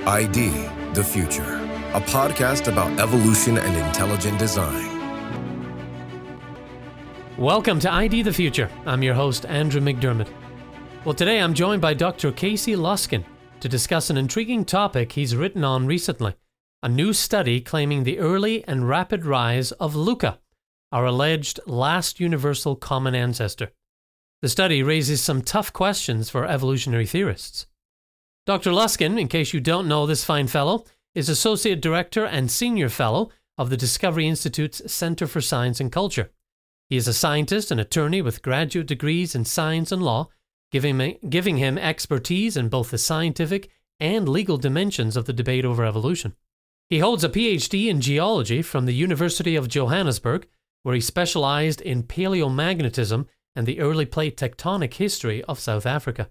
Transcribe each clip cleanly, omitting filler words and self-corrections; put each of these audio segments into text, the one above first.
ID the Future, a podcast about evolution and intelligent design. Welcome to ID the Future. I'm your host, Andrew McDiarmid. Well, today I'm joined by Dr. Casey Luskin to discuss an intriguing topic he's written on recently, a new study claiming the early and rapid rise of LUCA, our alleged last universal common ancestor. The study raises some tough questions for evolutionary theorists. Dr. Luskin, in case you don't know this fine fellow, is Associate Director and Senior Fellow of the Discovery Institute's Center for Science and Culture. He is a scientist and attorney with graduate degrees in science and law, giving him expertise in both the scientific and legal dimensions of the debate over evolution. He holds a PhD in geology from the University of Johannesburg, where he specialized in paleomagnetism and the early plate tectonic history of South Africa.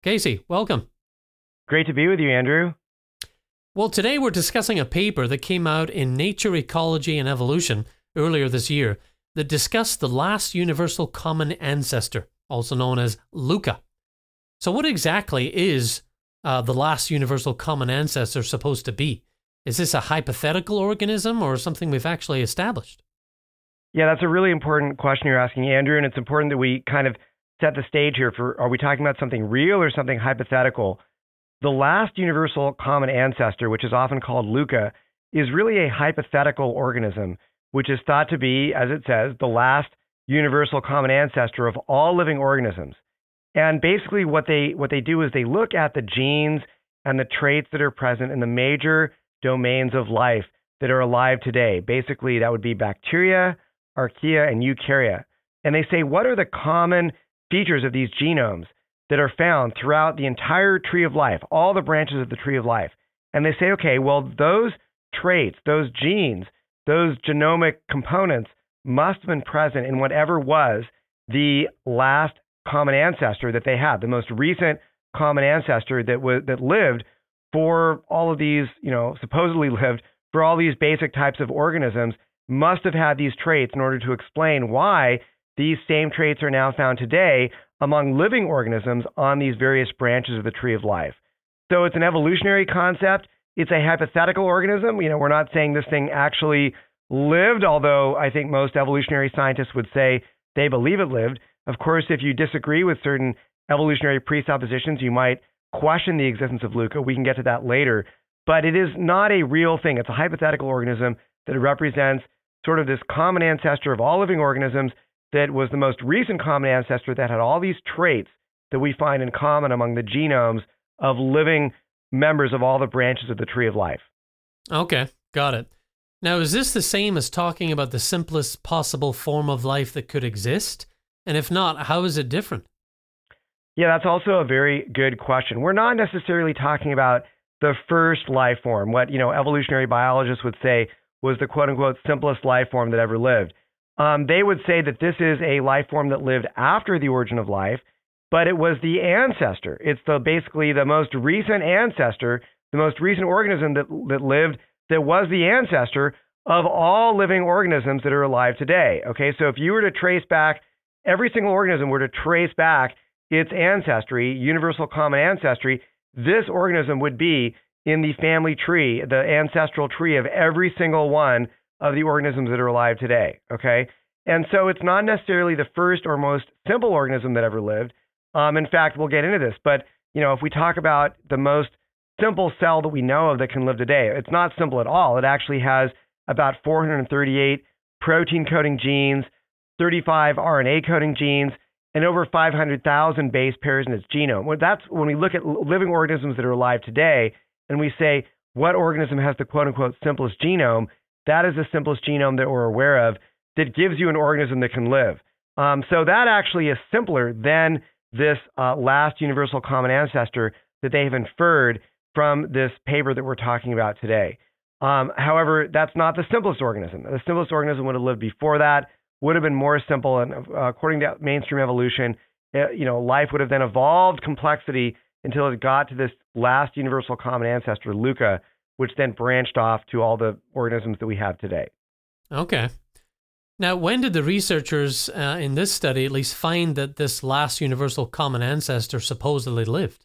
Casey, welcome. Great to be with you, Andrew. Well, today we're discussing a paper that came out in Nature, Ecology and Evolution earlier this year that discussed the last universal common ancestor, also known as LUCA. So what exactly is the last universal common ancestor supposed to be? Is this a hypothetical organism or something we've actually established? Yeah, that's a really important question you're asking, Andrew, and it's important that we kind of set the stage here for, are we talking about something real or something hypothetical? The last universal common ancestor, which is often called LUCA, is really a hypothetical organism, which is thought to be, as it says, the last universal common ancestor of all living organisms. And basically what they do is they look at the genes and the traits that are present in the major domains of life that are alive today. Basically, that would be bacteria, archaea, and eukarya. And they say, what are the common features of these genomes that are found throughout the entire tree of life, all the branches of the tree of life? And they say, okay, well, those traits, those genes, those genomic components must have been present in whatever was the last common ancestor that they had, the most recent common ancestor that lived for all of these, supposedly lived for all these basic types of organisms, must have had these traits in order to explain why these same traits are now found today among living organisms on these various branches of the tree of life. So it's an evolutionary concept. It's a hypothetical organism. We're not saying this thing actually lived, although I think most evolutionary scientists would say they believe it lived. Of course, if you disagree with certain evolutionary presuppositions, you might question the existence of LUCA. We can get to that later. But it is not a real thing. It's a hypothetical organism that represents sort of this common ancestor of all living organisms that was the most recent common ancestor that had all these traits that we find in common among the genomes of living members of all the branches of the tree of life. Okay, got it. Now, is this the same as talking about the simplest possible form of life that could exist? And if not, how is it different? Yeah, that's also a very good question. We're not necessarily talking about the first life form, what evolutionary biologists would say was the quote-unquote simplest life form that ever lived. They would say that this is a life form that lived after the origin of life, but it was the ancestor. It's basically the most recent ancestor, the most recent organism that lived that was the ancestor of all living organisms that are alive today. Okay, so if you were to trace back, every single organism were to trace back its ancestry, universal common ancestry, this organism would be in the family tree, the ancestral tree of every single one of the organisms that are alive today, okay? And so it's not necessarily the first or most simple organism that ever lived. In fact, we'll get into this, but if we talk about the most simple cell that we know of that can live today, it's not simple at all. It actually has about 438 protein coding genes, 35 RNA coding genes, and over 500,000 base pairs in its genome. That's when we look at living organisms that are alive today, and we say, what organism has the quote-unquote simplest genome? That is the simplest genome that we're aware of that gives you an organism that can live. So that actually is simpler than this last universal common ancestor that they have inferred from this paper that we're talking about today. However, that's not the simplest organism. The simplest organism would have lived before that, would have been more simple, and according to mainstream evolution, life would have then evolved complexity until it got to this last universal common ancestor, LUCA, which then branched off to all the organisms that we have today. Okay. Now, when did the researchers in this study at least find that this last universal common ancestor supposedly lived?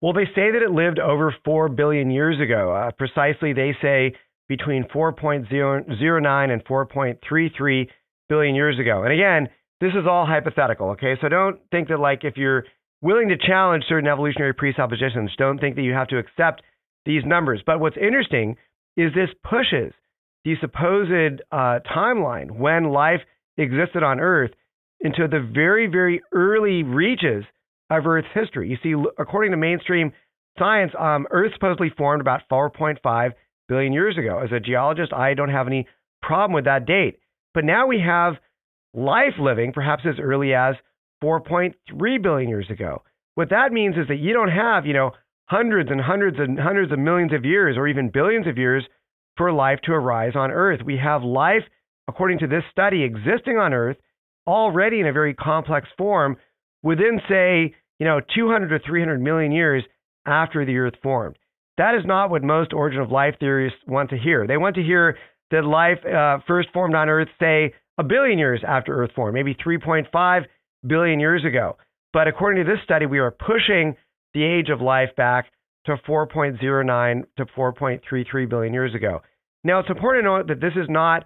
Well, they say that it lived over 4 billion years ago. Precisely, they say between 4.09 and 4.33 billion years ago. And again, this is all hypothetical, okay? So don't think that, like, if you're willing to challenge certain evolutionary presuppositions, don't think that you have to accept these numbers. But what's interesting is this pushes the supposed timeline when life existed on Earth into the very, very early reaches of Earth's history. You see, according to mainstream science, Earth supposedly formed about 4.5 billion years ago. As a geologist, I don't have any problem with that date. But now we have life living perhaps as early as 4.3 billion years ago. What that means is that you don't have, hundreds and hundreds and hundreds of millions of years or even billions of years for life to arise on Earth. We have life, according to this study, existing on Earth already in a very complex form within, say, 200 to 300 million years after the Earth formed. That is not what most origin of life theorists want to hear. They want to hear that life first formed on Earth, say, a billion years after Earth formed, maybe 3.5 billion years ago. But according to this study, we are pushing the age of life back to 4.09 to 4.33 billion years ago. Now, it's important to note that this is not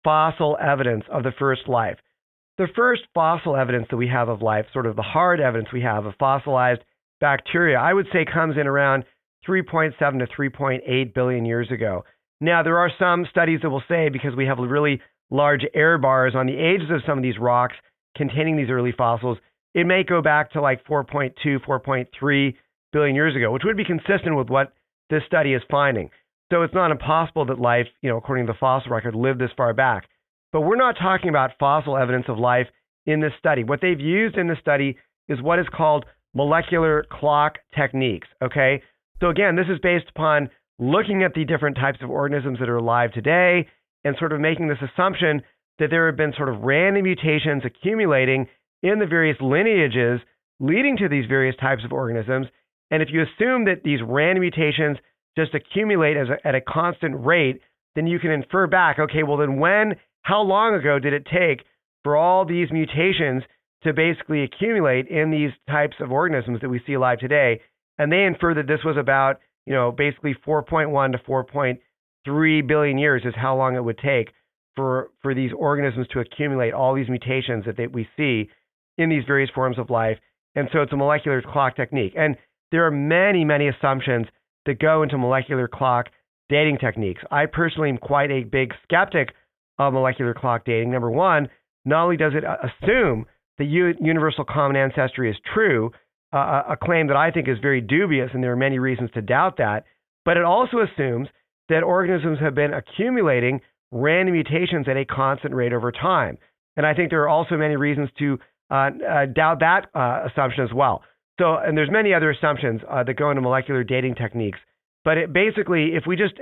fossil evidence of the first life. The first fossil evidence that we have of life, sort of the hard evidence we have of fossilized bacteria, I would say comes in around 3.7 to 3.8 billion years ago. Now, there are some studies that will say, because we have really large error bars on the ages of some of these rocks containing these early fossils, it may go back to like 4.2, 4.3 billion years ago, which would be consistent with what this study is finding. So it's not impossible that life, according to the fossil record, lived this far back. But we're not talking about fossil evidence of life in this study. What they've used in this study is what is called molecular clock techniques, okay? So again, this is based upon looking at the different types of organisms that are alive today and sort of making this assumption that there have been sort of random mutations accumulating in the various lineages leading to these various types of organisms. And if you assume that these random mutations just accumulate at a constant rate, then you can infer back, okay, well then how long ago did it take for all these mutations to basically accumulate in these types of organisms that we see alive today? And they infer that this was about, basically 4.1 to 4.3 billion years is how long it would take for these organisms to accumulate all these mutations that we see in these various forms of life. And so it's a molecular clock technique. And there are many, many assumptions that go into molecular clock dating techniques. I personally am quite a big skeptic of molecular clock dating. Number one, not only does it assume the universal common ancestry is true, a claim that I think is very dubious, and there are many reasons to doubt that, but it also assumes that organisms have been accumulating random mutations at a constant rate over time. And I think there are also many reasons to doubt that assumption as well. So, and there's many other assumptions that go into molecular dating techniques. But basically, if we just,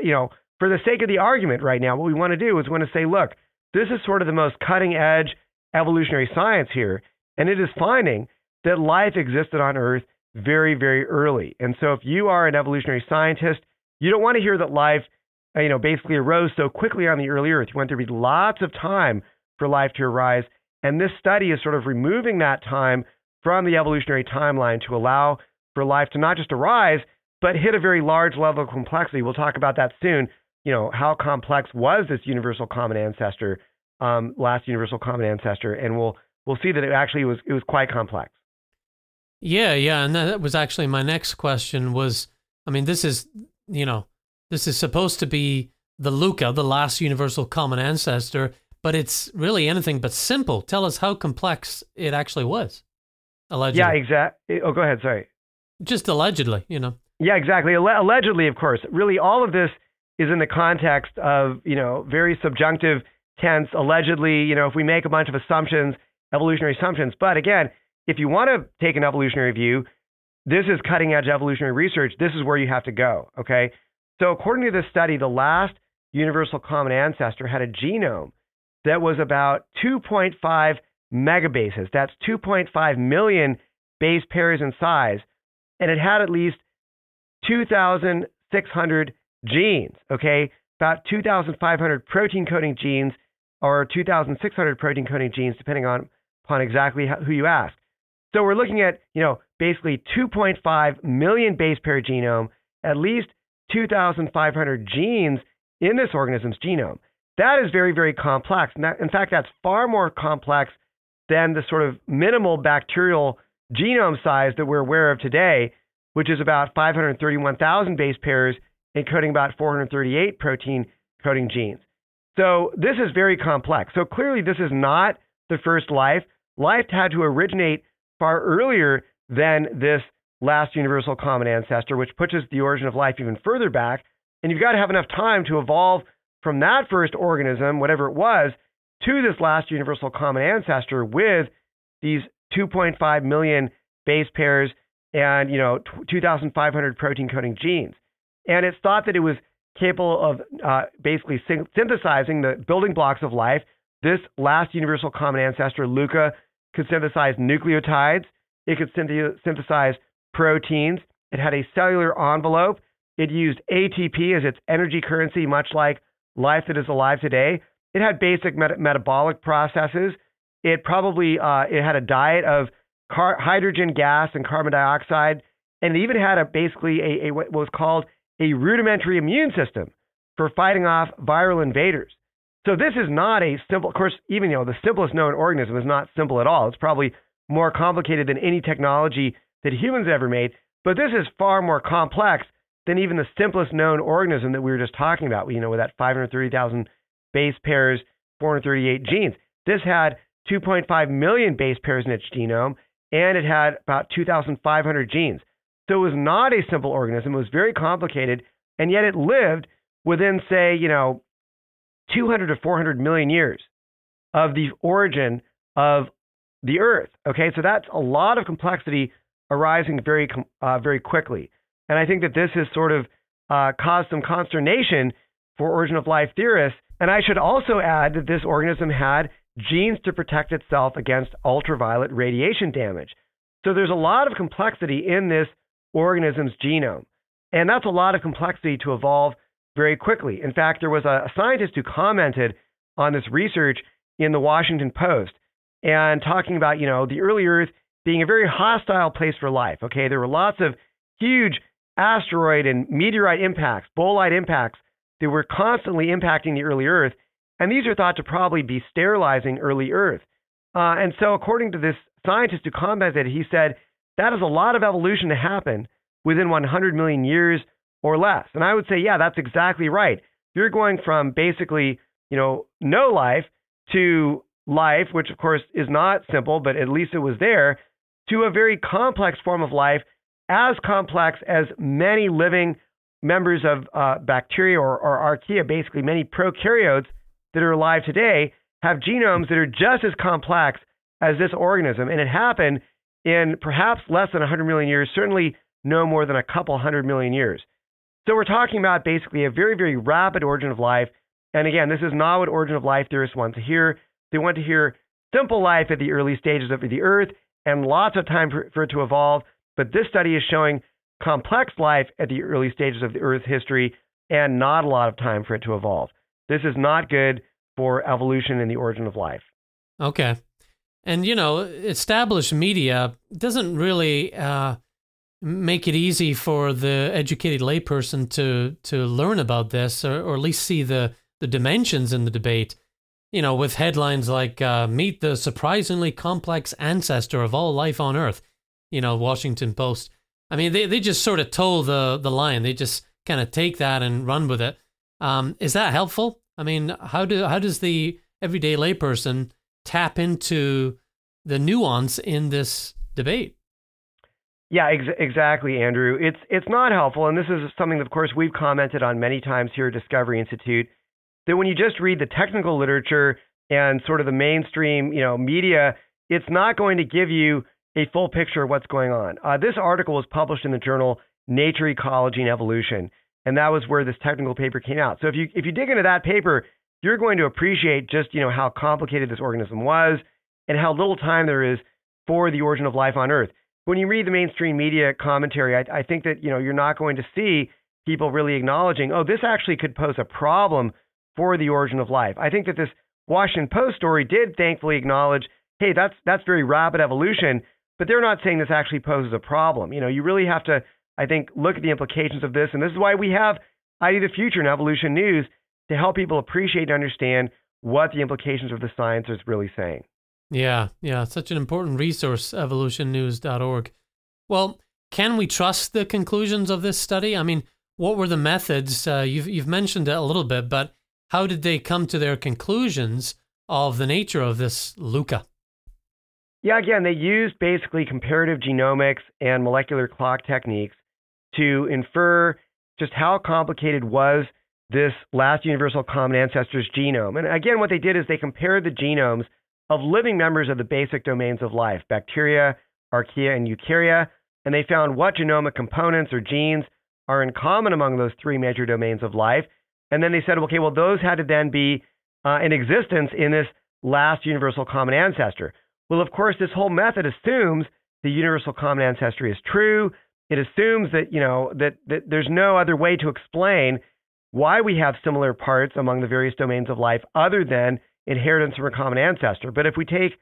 for the sake of the argument right now, what we want to do is we want to say, look, this is sort of the most cutting edge evolutionary science here, and it is finding that life existed on Earth very, very early. And so if you are an evolutionary scientist, you don't want to hear that life, basically arose so quickly on the early Earth. You want there to be lots of time for life to arise. And this study is sort of removing that time from the evolutionary timeline to allow for life to not just arise, but hit a very large level of complexity. We'll talk about that soon. How complex was this universal common ancestor, last universal common ancestor? And we'll see that it was quite complex. Yeah, and that was actually my next question was, this is supposed to be the LUCA, the last universal common ancestor, but it's really anything but simple. Tell us how complex it actually was, allegedly. Yeah, exactly. Oh, go ahead, sorry. Just allegedly, Yeah, exactly. Allegedly, of course. Really, all of this is in the context of, very subjunctive tense, allegedly, if we make a bunch of assumptions, evolutionary assumptions. But again, if you want to take an evolutionary view, this is cutting edge evolutionary research. This is where you have to go, okay? So according to this study, the last universal common ancestor had a genome that was about 2.5 megabases. That's 2.5 million base pairs in size. And it had at least 2,600 genes, okay? About 2,500 protein coding genes or 2,600 protein coding genes, depending upon exactly who you ask. So we're looking at, basically 2.5 million base pair genome, at least 2,500 genes in this organism's genome. That is very, very complex. In fact, that's far more complex than the sort of minimal bacterial genome size that we're aware of today, which is about 531,000 base pairs encoding about 438 protein coding genes. So this is very complex. So clearly this is not the first life. Life had to originate far earlier than this last universal common ancestor, which pushes the origin of life even further back. And you've got to have enough time to evolve from that first organism, whatever it was, to this last universal common ancestor with these 2.5 million base pairs and 2,500 protein coding genes. And it's thought that it was capable of basically synthesizing the building blocks of life. This last universal common ancestor, LUCA, could synthesize nucleotides. It could synthesize proteins. It had a cellular envelope. It used ATP as its energy currency, much like life that is alive today. It had basic metabolic processes. It probably it had a diet of hydrogen gas and carbon dioxide, and it even had basically what was called a rudimentary immune system for fighting off viral invaders. So this is not a simple, of course, even the simplest known organism is not simple at all. It's probably more complicated than any technology that humans ever made, but this is far more complex than even the simplest known organism that we were just talking about, with that 530,000 base pairs, 438 genes. This had 2.5 million base pairs in its genome, and it had about 2,500 genes. So it was not a simple organism. It was very complicated, and yet it lived within, say, 200 to 400 million years of the origin of the Earth. Okay, so that's a lot of complexity arising very quickly. And I think that this has sort of caused some consternation for origin of life theorists. And I should also add that this organism had genes to protect itself against ultraviolet radiation damage. So there's a lot of complexity in this organism's genome. And that's a lot of complexity to evolve very quickly. In fact, there was a scientist who commented on this research in the Washington Post and talking about, the early Earth being a very hostile place for life. Okay, there were lots of huge asteroid and meteorite impacts, bolide impacts that were constantly impacting the early Earth. And these are thought to probably be sterilizing early Earth. And so according to this scientist who commented, he said, that is a lot of evolution to happen within 100 million years or less. And I would say, yeah, that's exactly right. You're going from basically, no life to life, which of course is not simple, but at least it was there, to a very complex form of life, as complex as many living members of bacteria or archaea, basically many prokaryotes that are alive today, have genomes that are just as complex as this organism. And it happened in perhaps less than 100 million years, certainly no more than a couple 100 million years. So we're talking about basically a very, very rapid origin of life. And again, this is not what origin of life theorists want to hear. They want to hear simple life at the early stages of the Earth and lots of time for it to evolve. But this study is showing complex life at the early stages of the Earth's history and not a lot of time for it to evolve. This is not good for evolution and the origin of life. Okay. And, established media doesn't really make it easy for the educated layperson to learn about this or at least see the dimensions in the debate, with headlines like, meet the surprisingly complex ancestor of all life on Earth, Washington Post. I mean, they just sort of toe the line. They just kind of take that and run with it. Is that helpful? I mean, how does the everyday layperson tap into the nuance in this debate? Yeah, exactly, Andrew. It's not helpful, and this is something that, of course, we've commented on many times here at Discovery Institute, that when you just read the technical literature and sort of the mainstream, media, it's not going to give you a full picture of what's going on. This article was published in the journal Nature, Ecology, and Evolution, and that was where this technical paper came out. So if you dig into that paper, you're going to appreciate just, how complicated this organism was and how little time there is for the origin of life on Earth. When you read the mainstream media commentary, I think that, you're not going to see people really acknowledging, oh, this actually could pose a problem for the origin of life. I think that this Washington Post story did thankfully acknowledge, hey, that's very rapid evolution, but they're not saying this actually poses a problem. You really have to, I think, look at the implications of this. And this is why we have ID the Future and Evolution News to help people appreciate and understand what the implications of the science is really saying. Yeah, such an important resource, evolutionnews.org. Well, can we trust the conclusions of this study? I mean, what were the methods? You've mentioned it a little bit, but how did they come to their conclusions of the nature of this LUCA? Yeah, again, they used basically comparative genomics and molecular clock techniques to infer just how complicated was this last universal common ancestor's genome. And again, what they did is they compared the genomes of living members of the basic domains of life, bacteria, archaea, and eukarya, and they found what genomic components or genes are in common among those three major domains of life. And then they said, okay, well, those had to then be in existence in this last universal common ancestor. Well, of course, this whole method assumes the universal common ancestry is true. It assumes that, that there's no other way to explain why we have similar parts among the various domains of life other than inheritance from a common ancestor. But if we take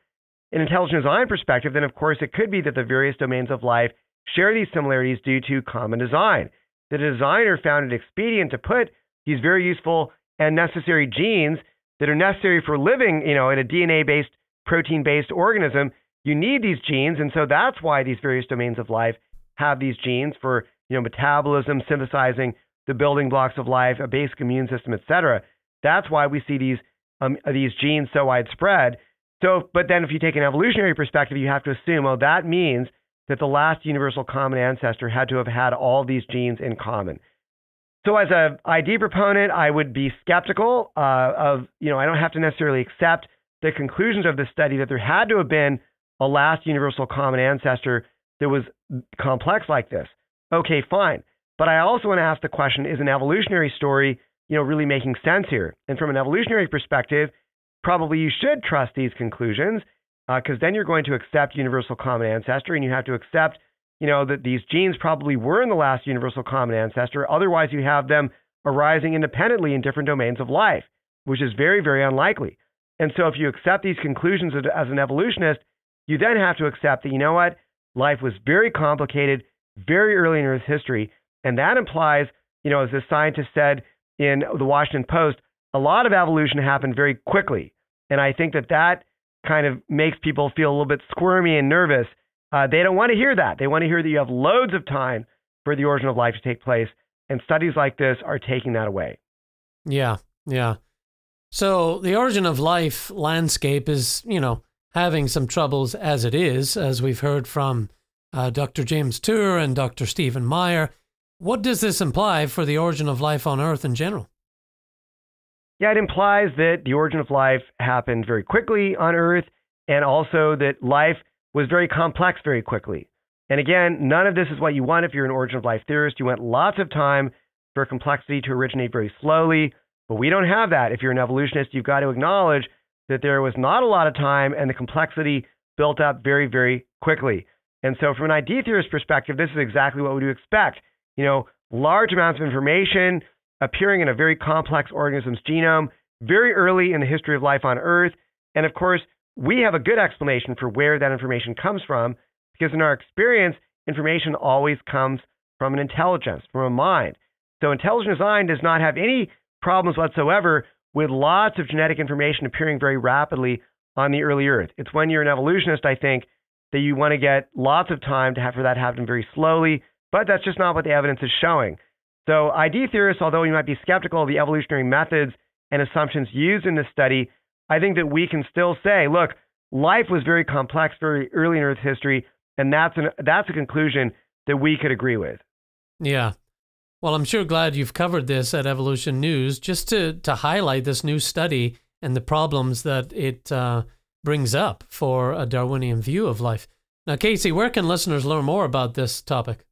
an intelligent design perspective, then of course it could be that the various domains of life share these similarities due to common design. The designer found it expedient to put these very useful and necessary genes that are necessary for living, in a DNA-based, protein-based organism. You need these genes, and so that's why these various domains of life have these genes for, metabolism, synthesizing the building blocks of life, a basic immune system, etc. That's why we see these genes so widespread. So, but then if you take an evolutionary perspective, you have to assume, that means that the last universal common ancestor had to have had all these genes in common. So as an ID proponent, I would be skeptical I don't have to necessarily accept the conclusions of this study that there had to have been a last universal common ancestor that was complex like this. Okay, fine. But I also want to ask the question, is an evolutionary story, really making sense here? And from an evolutionary perspective, probably you should trust these conclusions because then you're going to accept universal common ancestry, and you have to accept, that these genes probably were in the last universal common ancestor. Otherwise, you have them arising independently in different domains of life, which is very, very unlikely. And so if you accept these conclusions as an evolutionist, you then have to accept that, life was very complicated very early in Earth's history. And that implies, as the scientist said in the Washington Post, a lot of evolution happened very quickly. And I think that kind of makes people feel a little bit squirmy and nervous. They don't want to hear that. They want to hear that you have loads of time for the origin of life to take place. And studies like this are taking that away. Yeah. So the origin of life landscape is, having some troubles as it is, as we've heard from Dr. James Tour and Dr. Stephen Meyer. What does this imply for the origin of life on Earth in general? Yeah, it implies that the origin of life happened very quickly on Earth, and also that life was very complex very quickly. And again, none of this is what you want if you're an origin of life theorist. You want lots of time for complexity to originate very slowly, but we don't have that. If you're an evolutionist, you've got to acknowledge that there was not a lot of time and the complexity built up very, very quickly. And so from an ID theorist perspective, this is exactly what we would expect. Large amounts of information appearing in a very complex organism's genome very early in the history of life on Earth. And of course, we have a good explanation for where that information comes from, because in our experience, information always comes from an intelligence, from a mind. So intelligent design does not have any problems whatsoever with lots of genetic information appearing very rapidly on the early Earth. It's when you're an evolutionist, I think, that you want to get lots of time for that to happen very slowly, but that's just not what the evidence is showing. So ID theorists, although we might be skeptical of the evolutionary methods and assumptions used in this study, I think that we can still say, look, life was very complex very early in Earth's history, and that's a conclusion that we could agree with. Yeah. Well, I'm sure glad you've covered this at Evolution News, just to highlight this new study and the problems that it brings up for a Darwinian view of life. Now, Casey, where can listeners learn more about this topic?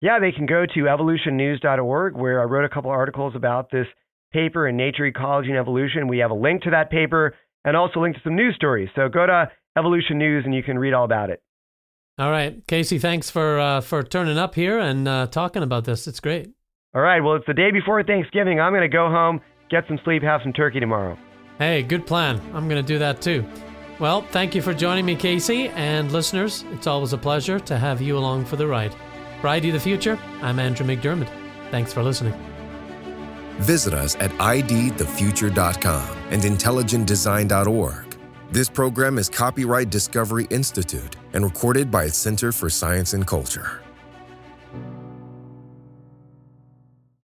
Yeah, they can go to evolutionnews.org, where I wrote a couple articles about this paper in Nature, Ecology, and Evolution. We have a link to that paper and also a link to some news stories. So go to Evolution News and you can read all about it. All right. Casey, thanks for turning up here and talking about this. It's great. All right. Well, it's the day before Thanksgiving. I'm going to go home, get some sleep, have some turkey tomorrow. Hey, good plan. I'm going to do that too. Well, thank you for joining me, Casey, and listeners, it's always a pleasure to have you along for the ride. For ID the Future, I'm Andrew McDiarmid. Thanks for listening. Visit us at idthefuture.com and intelligentdesign.org. This program is copyright Discovery Institute and recorded by its Center for Science and Culture.